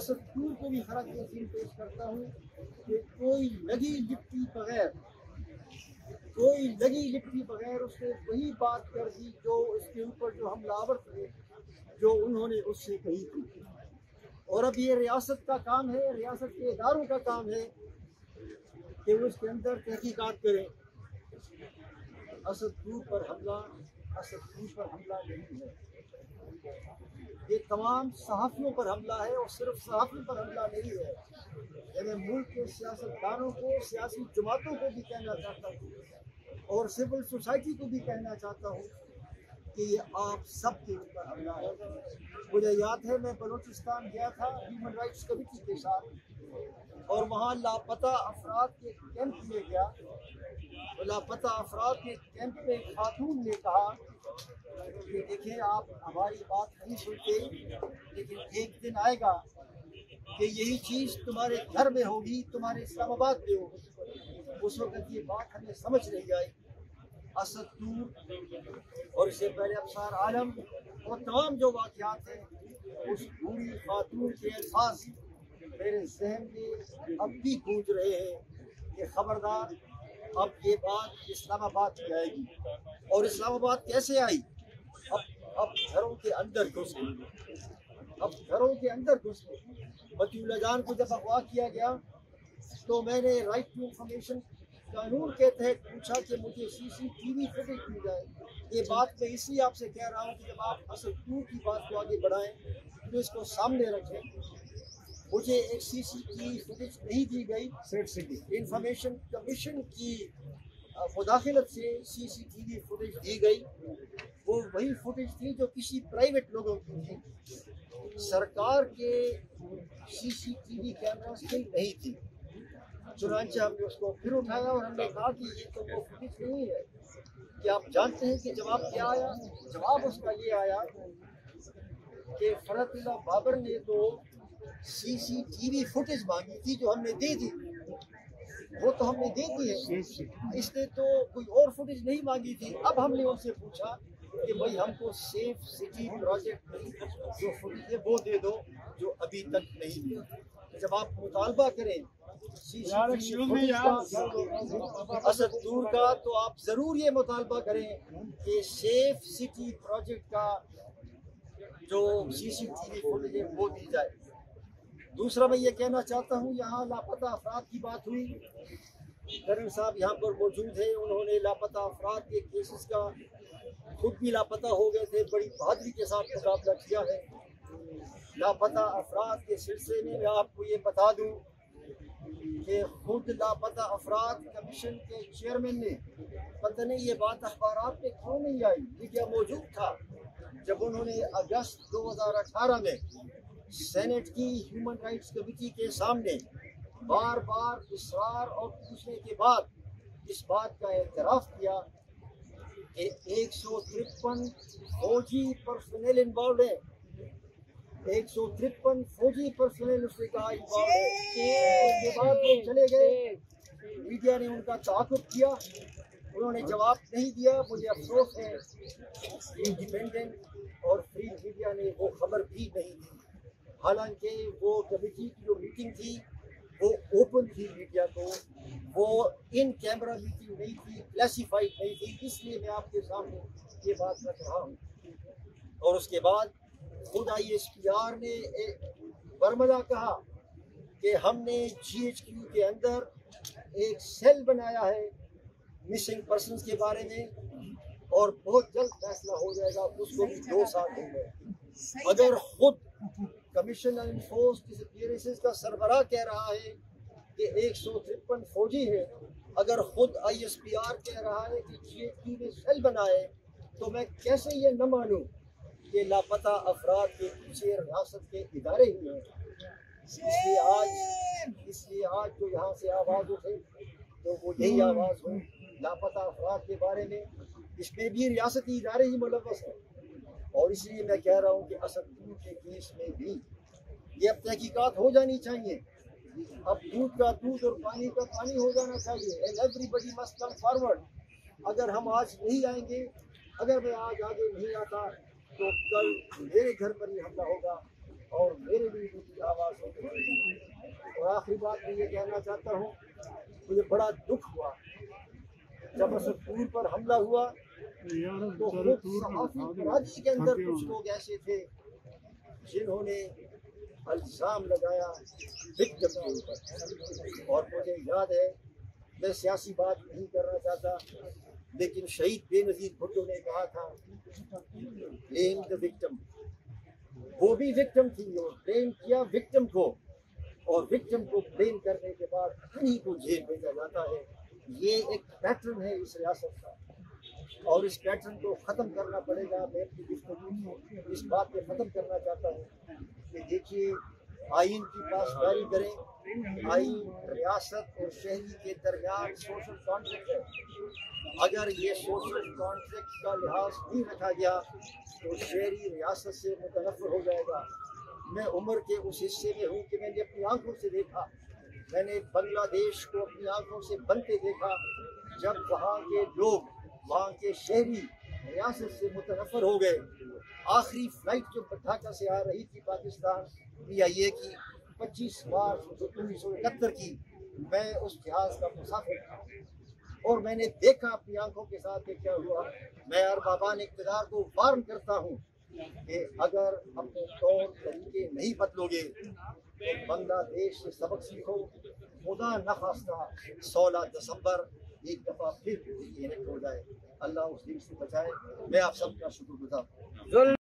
असद दूर को भी खरा तहसीन पेश करता हूँ कि कोई लगी लिपटी बगैर उसने वही बात कर दी जो इसके ऊपर जो हमलावर थे जो उन्होंने उससे कही थी। और अब ये रियासत का काम है, रियासत के इदारों का काम है कि वो इसके अंदर तहकीकात करें। असद दूर पर हमला नहीं है, ये तमाम सहाफ़ियों पर हमला है और सिर्फ सहाफ़ियों पर हमला नहीं है। ये मैं मुल्क के सियासतदानों को, सियासी जमातों को भी कहना चाहता हूँ और सिविल सोसाइटी को भी कहना चाहता हूँ कि ये आप सब के ऊपर हमला है। मुझे याद है मैं बलूचिस्तान गया था ह्यूमन राइट्स कमेटी के साथ और वहाँ लापता अफराद के कैंप में गया। लापता अफराद के कैंप में खातून ने कहा कि देखिए आप हमारी बात नहीं सुनते, लेकिन एक दिन आएगा कि यही चीज़ तुम्हारे घर में होगी, तुम्हारे इस्लामाबाद में होगी। उस वक्त ये बात हमें समझ नहीं आई। असद दूर और इससे पहले अफसार आलम और तमाम जो वाक़यात हैं, उस बूढ़ी खातून के अल्फाज मेरे जहन में अब भी गूंज रहे हैं कि खबरदार अब ये बात इस्लामाबाद की आएगी। और इस्लामाबाद कैसे आई? अब घरों के अंदर घुस गई, मतीउल्लाह जान को जब अगवा किया गया तो मैंने राइट टू इंफॉर्मेशन कानून के तहत पूछा कि मुझे CCTV फुटेज मिल जाए। ये बात मैं इसलिए आपसे कह रहा हूँ कि जब आप असद दूर की बात को आगे बढ़ाएं तो इसको सामने रखें। मुझे एक CCTV फुटेज नहीं दी गई, इंफॉर्मेशन कमीशन की मुदाखलत से CCTV फुटेज दी गई। वो वही फुटेज थी जो किसी प्राइवेट लोगों की थी, सरकार के CCTV कैमरास की नहीं थी। चुनांचे हमने उसको फिर उठाया और हमने कहा कि ये तो वो फुटेज नहीं है। कि आप जानते हैं कि जवाब क्या आया? जवाब उसका ये आया कि फरहतुल्लाह बाबर ने तो CCTV फुटेज मांगी थी जो हमने दे दी, वो तो हमने दे दी है, इसने तो कोई और फुटेज नहीं मांगी थी। अब हमने उनसे पूछा कि भाई हमको सेफ सिटी प्रोजेक्ट में जो फुटेज है वो दे दो जो अभी तक नहीं दी। जब आप मुतालबा करें असद दूर का तो आप ज़रूर ये मुतालबा करें कि सेफ सिटी प्रोजेक्ट का जो CCTV फुटेज है वो दी जाए। दूसरा मैं ये कहना चाहता हूँ, यहाँ लापता अफराद की बात हुई, कर्नल साहब यहाँ पर मौजूद हैं, उन्होंने लापता अफराद के केसेस का खुद भी लापता हो गए थे, बड़ी बहादुरी के साथ मुकाबला किया है। लापता अफराद के सिलसिले में मैं आपको ये बता दूँ कि खुद लापता अफराद कमीशन के चेयरमैन ने, पता नहीं ये बात अखबारात में क्यों नहीं आई, मीडिया मौजूद था, जब उन्होंने अगस्त 2018 में सेनेट की ह्यूमन राइट्स कमेटी के सामने बार बार इसरार और पूछने के बाद इस बात का एतराफ़ किया कि 153 फौजी पर्सनल इन्वॉल्व है, 153 फौजी पर्सनल उसने कहा इन्वॉल्व है। उसके बाद वो चले गए, मीडिया ने उनका ताक़ुब किया, उन्होंने जवाब नहीं दिया। मुझे अफसोस है इंडिपेंडेंट और फ्री मीडिया ने वो खबर भी नहीं दी। हालांकि वो कमेटी की जो मीटिंग थी वो ओपन थी मीडिया को, वो इन कैमरा मीटिंग नहीं थी, क्लासिफाइड नहीं थी, इसलिए मैं आपके सामने ये बात रख रहा हूँ। और उसके बाद खुद ISPR ने बरमदा कहा कि हमने GHQ के अंदर एक सेल बनाया है मिसिंग पर्सन्स के बारे में और बहुत जल्द फैसला हो जाएगा। उसको भी 2 साल हो गए। अगर खुद कमीशन ऑन एनफोर्स्ड डिसअपीयरेंसेस का सरबराह कह रहा है कि 153 फौजी है, अगर खुद ISPR कह रहा है कि GHQ ने सेल बनाए, तो मैं कैसे ये न मानूं कि लापता अफराद के पीछे रियासत के इदारे ही हैं। इसलिए आज जो यहाँ से आवाज़ उठे तो वो यही आवाज़ हो लापता अफराद के बारे में, इसमें भी रियासती इदारे ही मुलव्वस हैं। और इसलिए मैं कह रहा हूँ कि असद दूर के केस में भी ये अब तहकीकात हो जानी चाहिए। अब दूध का दूध और पानी का पानी हो जाना चाहिए। And everybody must come forward. अगर हम आज नहीं आएंगे, अगर मैं आज आगे नहीं आता तो कल मेरे घर पर ही हमला होगा, اور میرے بھی ان کی آواز ہوتی ہے۔ اور آخری بات میں یہ کہنا چاہتا ہوں، مجھے بڑا دکھ ہوا جب اسد پور پر حملہ ہوا تو خود صحافی برادری کے اندر کچھ لوگ ایسے تھے جنہوں نے الزام لگایا وکٹم کے اوپر، اور مجھے یاد ہے، میں سیاسی بات نہیں کرنا چاہتا لیکن شہید بے نظیر بھٹو نے کہا تھا blame the victim، وہ بھی وکٹم تھی اور بلیم کیا وکٹم کو، اور وکٹم کو بلیم کرنے کے بعد انہیں کو جیل بھیجا جاتا ہے۔ یہ ایک پیٹرن ہے اس ریاست کا اور اس پیٹرن کو ختم کرنا پڑے گا۔ میں اپنی گفتگو کو اس بات پہ ختم کرنا چاہتا ہوں کہ دیکھیے، آئین کی پاسداری کریں، آئین ریاست اور شہری کے درمیان سوشل کانٹریکٹ ہے، اگر یہ سوشل کانٹریکٹ کا لحاظ نہیں رکھا گیا تو شہری ریاست سے متنفر ہو جائے گا۔ میں عمر کے اس حصے میں ہوں کہ میں نے اپنی آنکھوں سے دیکھا، میں نے بنگلہ دیش کو اپنی آنکھوں سے بنتے دیکھا، جب وہاں کے لوگ، وہاں کے شہری ریاست سے متنفر ہو گئے۔ آخری فلائٹ جو ڈھاکہ سے آ رہی تھی پاکستان PIA کی 25 مارچ 1971 کی، میں اس جہاز کا مسافر تھا اور میں نے دیکھا اپنی آنکھوں کے ساتھ کہ کیا ہوا۔ میں اربابان اقتدار کو وارن کرتا ہوں کہ اگر اپنے طور طریقے نہیں بدلو گے تو بنگلہ دیش سے سبق سیکھو، خدا نخواستہ 16 دسمبر ایک دفعہ پھر الیکٹ ہو جائے۔ اللہ اس دن سے بچائے۔ میں آپ سب کا شکر گزار ہوں۔